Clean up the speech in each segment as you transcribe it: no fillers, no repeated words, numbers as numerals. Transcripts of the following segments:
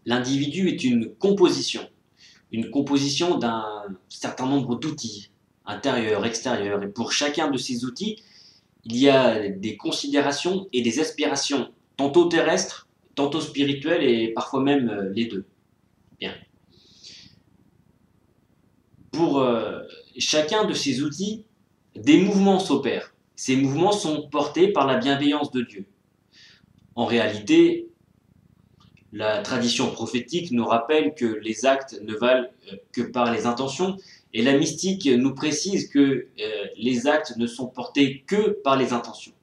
L'individu est une composition d'un certain nombre d'outils, intérieurs, extérieurs, et pour chacun de ces outils, il y a des considérations et des aspirations, tantôt terrestres, tantôt spirituelles et parfois même les deux. Bien. Pour chacun de ces outils, des mouvements s'opèrent. Ces mouvements sont portés par la bienveillance de Dieu. En réalité, la tradition prophétique nous rappelle que les actes ne valent que par les intentions, et la mystique nous précise que les actes ne sont portés que par les intentions.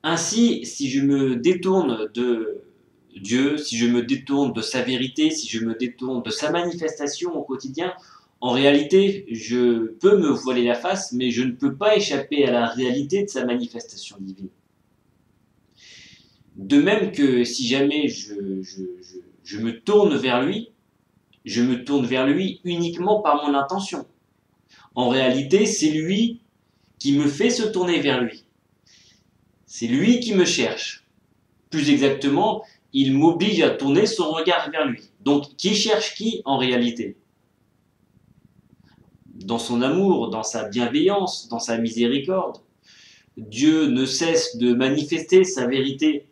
Ainsi, si je me détourne de Dieu, si je me détourne de sa vérité, si je me détourne de sa manifestation au quotidien, en réalité, je peux me voiler la face, mais je ne peux pas échapper à la réalité de sa manifestation divine. De même que si jamais je me tourne vers lui, je me tourne vers lui uniquement par mon intention. En réalité, c'est lui qui me fait se tourner vers lui. C'est lui qui me cherche. Plus exactement, il m'oblige à tourner son regard vers lui. Donc, qui cherche qui en réalité? Dans son amour, dans sa bienveillance, dans sa miséricorde, Dieu ne cesse de manifester sa vérité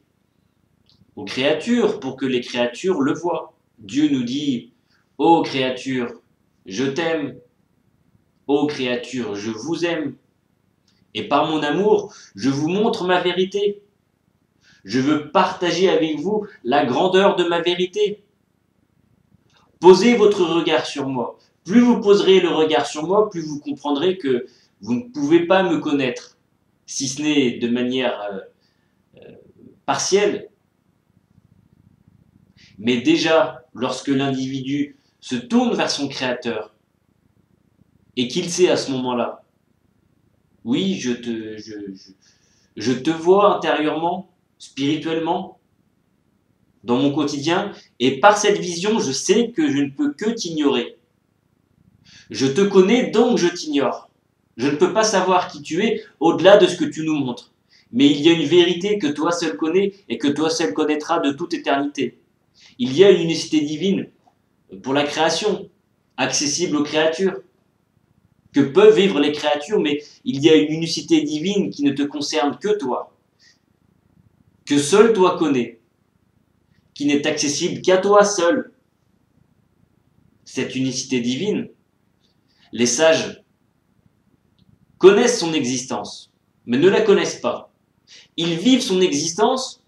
aux créatures pour que les créatures le voient. Dieu nous dit: ô créatures, je t'aime. Ô créatures, je vous aime. Et par mon amour, je vous montre ma vérité. Je veux partager avec vous la grandeur de ma vérité. Posez votre regard sur moi. Plus vous poserez le regard sur moi, plus vous comprendrez que vous ne pouvez pas me connaître, si ce n'est de manière partielle. Mais déjà, lorsque l'individu se tourne vers son Créateur, et qu'il sait à ce moment-là: oui, je te vois intérieurement, spirituellement, dans mon quotidien, et par cette vision, je sais que je ne peux que t'ignorer. Je te connais, donc je t'ignore. Je ne peux pas savoir qui tu es au-delà de ce que tu nous montres. Mais il y a une vérité que toi seul connais et que toi seul connaîtras de toute éternité. Il y a une unicité divine pour la création, accessible aux créatures, que peuvent vivre les créatures, mais il y a une unicité divine qui ne te concerne que toi, que seul toi connais, qui n'est accessible qu'à toi seul. Cette unicité divine, les sages connaissent son existence, mais ne la connaissent pas. Ils vivent son existence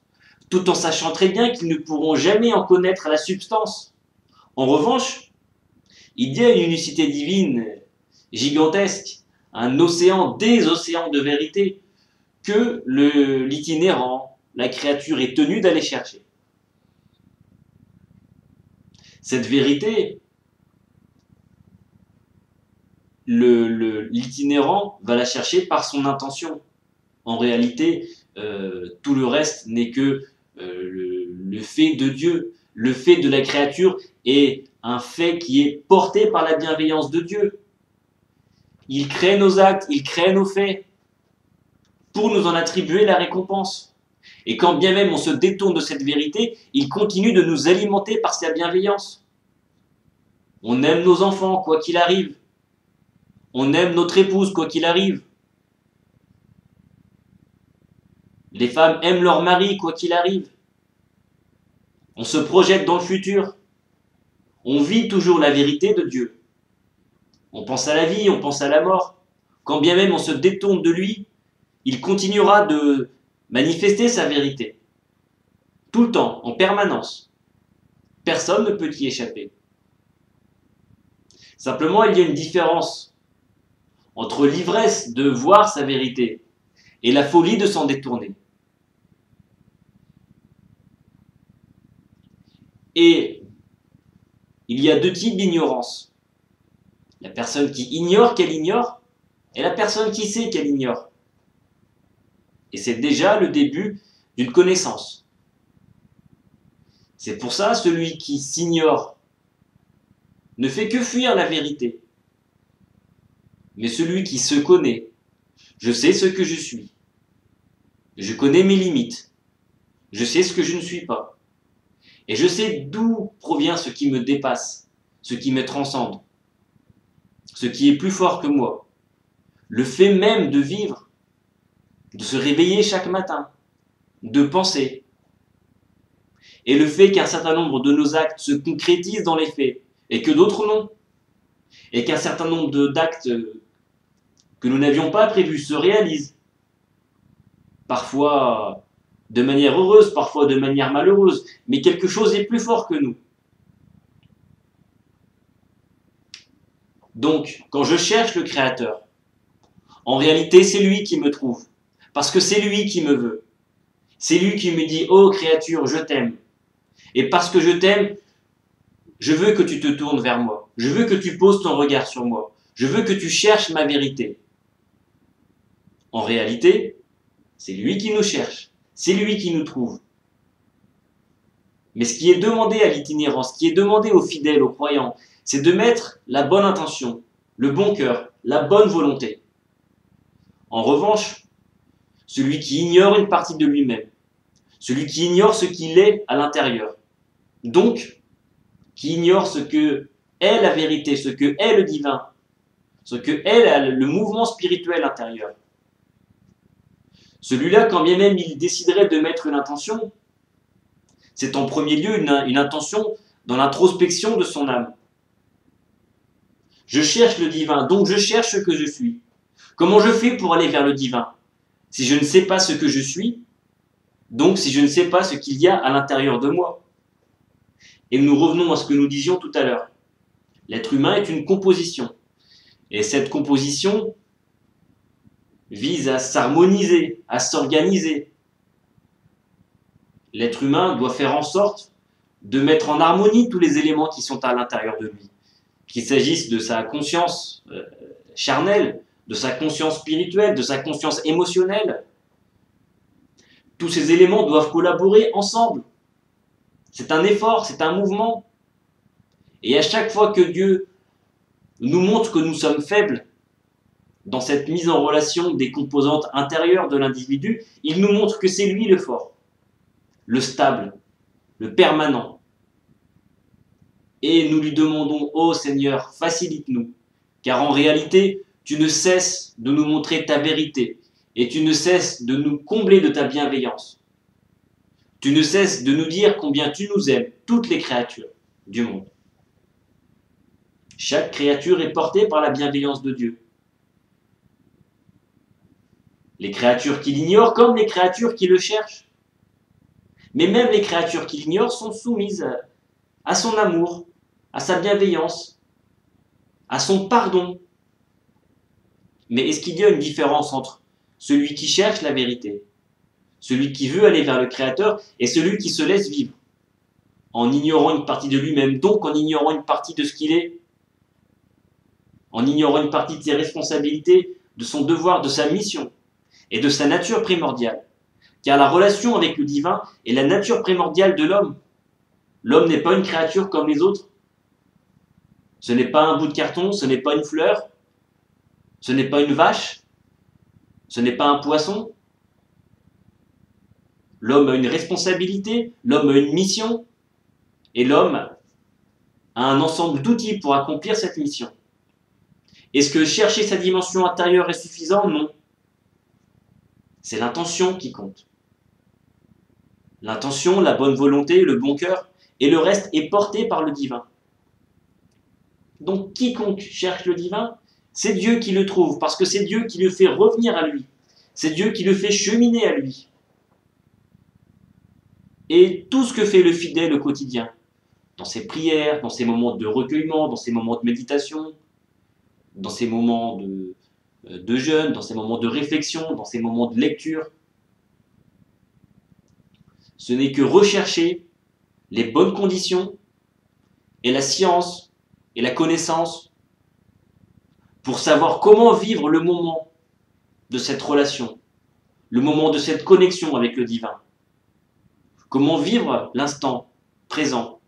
tout en sachant très bien qu'ils ne pourront jamais en connaître la substance. En revanche, il y a une unicité divine gigantesque, un océan, des océans de vérité, que l'itinérant, la créature est tenue d'aller chercher. Cette vérité, l'itinérant va la chercher par son intention. En réalité, tout le reste n'est que le fait de Dieu. Le fait de la créature est un fait qui est porté par la bienveillance de Dieu. Il crée nos actes, il crée nos faits pour nous en attribuer la récompense. Et quand bien même on se détourne de cette vérité, il continue de nous alimenter par sa bienveillance. On aime nos enfants, quoi qu'il arrive. On aime notre épouse, quoi qu'il arrive. Les femmes aiment leur mari, quoi qu'il arrive. On se projette dans le futur. On vit toujours la vérité de Dieu. On pense à la vie, on pense à la mort. Quand bien même on se détourne de lui, il continuera de manifester sa vérité. Tout le temps, en permanence. Personne ne peut y échapper. Simplement, il y a une différence entre l'ivresse de voir sa vérité et la folie de s'en détourner. Et il y a deux types d'ignorance. La personne qui ignore qu'elle ignore et la personne qui sait qu'elle ignore. Et c'est déjà le début d'une connaissance. C'est pour ça, celui qui s'ignore ne fait que fuir la vérité. Mais celui qui se connaît, je sais ce que je suis. Je connais mes limites. Je sais ce que je ne suis pas. Et je sais d'où provient ce qui me dépasse, ce qui me transcende, ce qui est plus fort que moi. Le fait même de vivre, de se réveiller chaque matin, de penser, et le fait qu'un certain nombre de nos actes se concrétisent dans les faits, et que d'autres non, et qu'un certain nombre d'actes que nous n'avions pas prévus se réalisent, parfois de manière heureuse, parfois de manière malheureuse, mais quelque chose est plus fort que nous. Donc, quand je cherche le Créateur, en réalité, c'est lui qui me trouve, parce que c'est lui qui me veut. C'est lui qui me dit « Oh créature, je t'aime. Et parce que je t'aime, je veux que tu te tournes vers moi. Je veux que tu poses ton regard sur moi. Je veux que tu cherches ma vérité. » En réalité, c'est lui qui nous cherche. C'est lui qui nous trouve. Mais ce qui est demandé à l'itinérant, ce qui est demandé aux fidèles, aux croyants, c'est de mettre la bonne intention, le bon cœur, la bonne volonté. En revanche, celui qui ignore une partie de lui-même, celui qui ignore ce qu'il est à l'intérieur, donc qui ignore ce que est la vérité, ce que est le divin, ce que est le mouvement spirituel intérieur. Celui-là, quand bien même il déciderait de mettre une intention, c'est en premier lieu une intention dans l'introspection de son âme. Je cherche le divin, donc je cherche ce que je suis. Comment je fais pour aller vers le divin? Si je ne sais pas ce que je suis, donc si je ne sais pas ce qu'il y a à l'intérieur de moi. Et nous revenons à ce que nous disions tout à l'heure. L'être humain est une composition. Et cette composition vise à s'harmoniser, à s'organiser. L'être humain doit faire en sorte de mettre en harmonie tous les éléments qui sont à l'intérieur de lui. Qu'il s'agisse de sa conscience charnelle, de sa conscience spirituelle, de sa conscience émotionnelle. Tous ces éléments doivent collaborer ensemble. C'est un effort, c'est un mouvement. Et à chaque fois que Dieu nous montre que nous sommes faibles dans cette mise en relation des composantes intérieures de l'individu, il nous montre que c'est lui le fort, le stable, le permanent. Et nous lui demandons « Ô Seigneur, facilite-nous » car en réalité, tu ne cesses de nous montrer ta vérité et tu ne cesses de nous combler de ta bienveillance. Tu ne cesses de nous dire combien tu nous aimes, toutes les créatures du monde. Chaque créature est portée par la bienveillance de Dieu. Les créatures qui l'ignorent comme les créatures qui le cherchent. Mais même les créatures qui l'ignorent sont soumises à son amour, à sa bienveillance, à son pardon. Mais est-ce qu'il y a une différence entre celui qui cherche la vérité, celui qui veut aller vers le Créateur, et celui qui se laisse vivre, en ignorant une partie de lui-même, donc en ignorant une partie de ce qu'il est, en ignorant une partie de ses responsabilités, de son devoir, de sa mission, et de sa nature primordiale. Car la relation avec le divin est la nature primordiale de l'homme. L'homme n'est pas une créature comme les autres. Ce n'est pas un bout de carton, ce n'est pas une fleur, ce n'est pas une vache, ce n'est pas un poisson. L'homme a une responsabilité, l'homme a une mission, et l'homme a un ensemble d'outils pour accomplir cette mission. Est-ce que chercher sa dimension intérieure est suffisant? Non. C'est l'intention qui compte. L'intention, la bonne volonté, le bon cœur, et le reste est porté par le divin. Donc quiconque cherche le divin, c'est Dieu qui le trouve, parce que c'est Dieu qui le fait revenir à lui. C'est Dieu qui le fait cheminer à lui. Et tout ce que fait le fidèle au quotidien, dans ses prières, dans ses moments de recueillement, dans ses moments de méditation, dans ses moments de jeûne, dans ses moments de réflexion, dans ses moments de lecture, ce n'est que rechercher les bonnes conditions et la science et la connaissance pour savoir comment vivre le moment de cette relation, le moment de cette connexion avec le divin. Comment vivre l'instant présent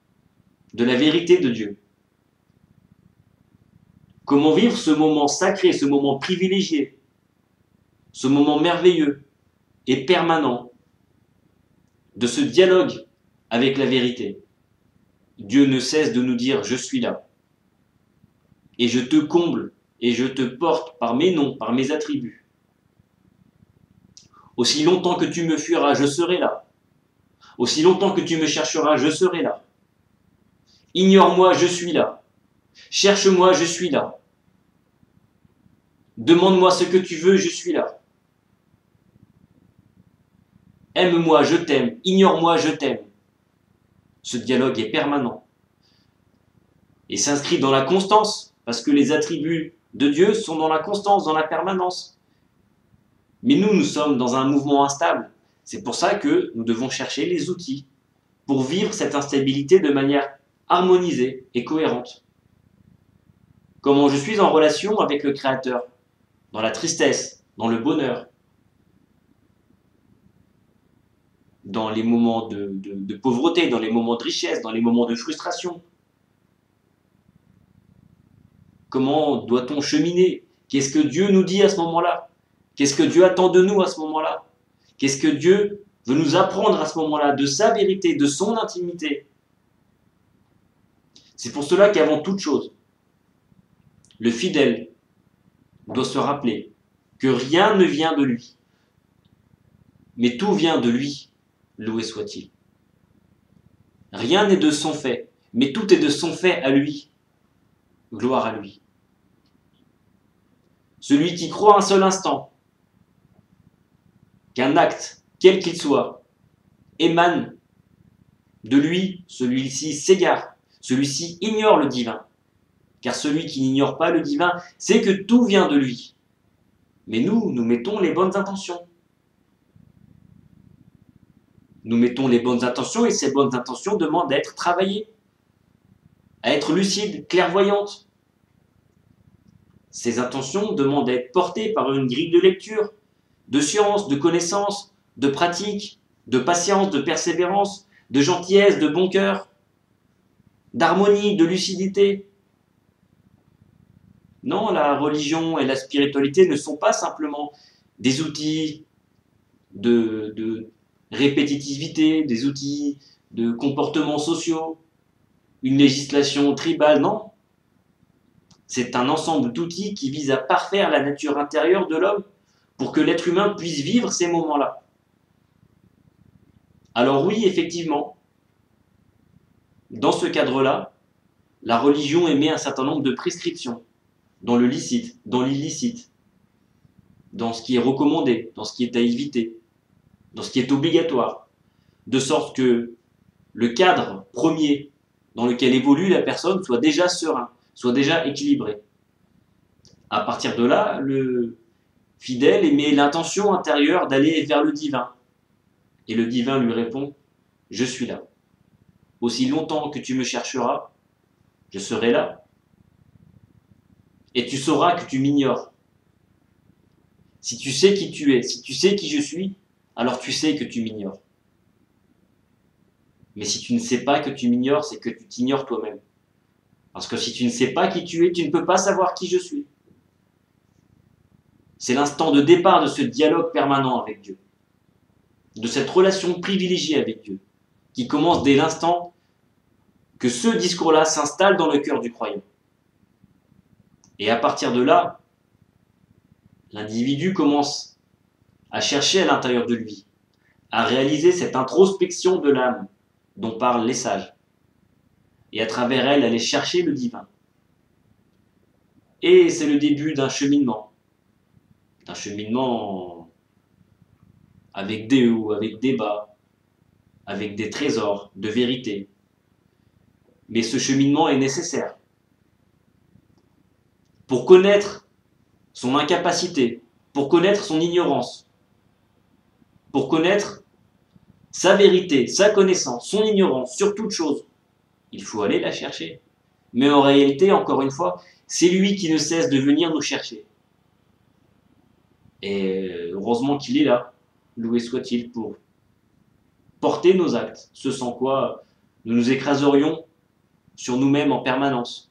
de la vérité de Dieu. Comment vivre ce moment sacré, ce moment privilégié, ce moment merveilleux et permanent de ce dialogue avec la vérité. Dieu ne cesse de nous dire « Je suis là ». Et je te comble et je te porte par mes noms, par mes attributs. Aussi longtemps que tu me fuiras, je serai là. Aussi longtemps que tu me chercheras, je serai là. Ignore-moi, je suis là. Cherche-moi, je suis là. Demande-moi ce que tu veux, je suis là. Aime-moi, je t'aime. Ignore-moi, je t'aime. Ce dialogue est permanent et s'inscrit dans la constance, parce que les attributs de Dieu sont dans la constance, dans la permanence. Mais nous sommes dans un mouvement instable. C'est pour ça que nous devons chercher les outils pour vivre cette instabilité de manière harmonisée et cohérente. Comment je suis en relation avec le Créateur, dans la tristesse, dans le bonheur, dans les moments de pauvreté, dans les moments de richesse, dans les moments de frustration. Comment doit-on cheminer? Qu'est-ce que Dieu nous dit à ce moment-là? Qu'est-ce que Dieu attend de nous à ce moment-là? Qu'est-ce que Dieu veut nous apprendre à ce moment-là, de sa vérité, de son intimité? C'est pour cela qu'avant toute chose, le fidèle doit se rappeler que rien ne vient de lui, mais tout vient de lui, loué soit-il. Rien n'est de son fait, mais tout est de son fait à lui, gloire à lui. Celui qui croit un seul instant qu'un acte, quel qu'il soit, émane de lui, celui-ci s'égare, celui-ci ignore le divin. Car celui qui n'ignore pas le divin sait que tout vient de lui. Mais nous mettons les bonnes intentions. Nous mettons les bonnes intentions et ces bonnes intentions demandent à être travaillées, à être lucides, clairvoyantes. Ces intentions demandent à être portées par une grille de lecture, de science, de connaissance, de pratique, de patience, de persévérance, de gentillesse, de bon cœur, d'harmonie, de lucidité. Non, la religion et la spiritualité ne sont pas simplement des outils de répétitivité, des outils de comportements sociaux, une législation tribale, non. C'est un ensemble d'outils qui vise à parfaire la nature intérieure de l'homme pour que l'être humain puisse vivre ces moments-là. Alors oui, effectivement, dans ce cadre-là, la religion émet un certain nombre de prescriptions dans le licite, dans l'illicite, dans ce qui est recommandé, dans ce qui est à éviter, dans ce qui est obligatoire, de sorte que le cadre premier dans lequel évolue la personne soit déjà serein, soit déjà équilibré. À partir de là, le fidèle émet l'intention intérieure d'aller vers le divin. Et le divin lui répond « Je suis là. Aussi longtemps que tu me chercheras, je serai là. Et tu sauras que tu m'ignores. Si tu sais qui tu es, si tu sais qui je suis, alors tu sais que tu m'ignores. Mais si tu ne sais pas que tu m'ignores, c'est que tu t'ignores toi-même. Parce que si tu ne sais pas qui tu es, tu ne peux pas savoir qui je suis. C'est l'instant de départ de ce dialogue permanent avec Dieu, de cette relation privilégiée avec Dieu, qui commence dès l'instant que ce discours-là s'installe dans le cœur du croyant. Et à partir de là, l'individu commence à chercher à l'intérieur de lui, à réaliser cette introspection de l'âme dont parlent les sages, et à travers elle aller chercher le divin. Et c'est le début d'un cheminement avec des hauts, avec des bas, avec des trésors de vérité. Mais ce cheminement est nécessaire pour connaître son incapacité, pour connaître son ignorance, pour connaître sa vérité, sa connaissance, son ignorance sur toute chose. Il faut aller la chercher. Mais en réalité, encore une fois, c'est lui qui ne cesse de venir nous chercher. Et heureusement qu'il est là, loué soit-il, pour porter nos actes, ce sans quoi nous nous écraserions sur nous-mêmes en permanence.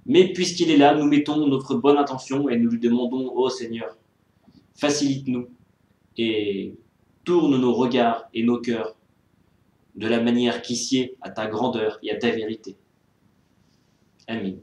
Mais puisqu'il est là, nous mettons notre bonne intention et nous lui demandons « Oh Seigneur, facilite-nous et tourne nos regards et nos cœurs de la manière qui sied à ta grandeur et à ta vérité. Amen.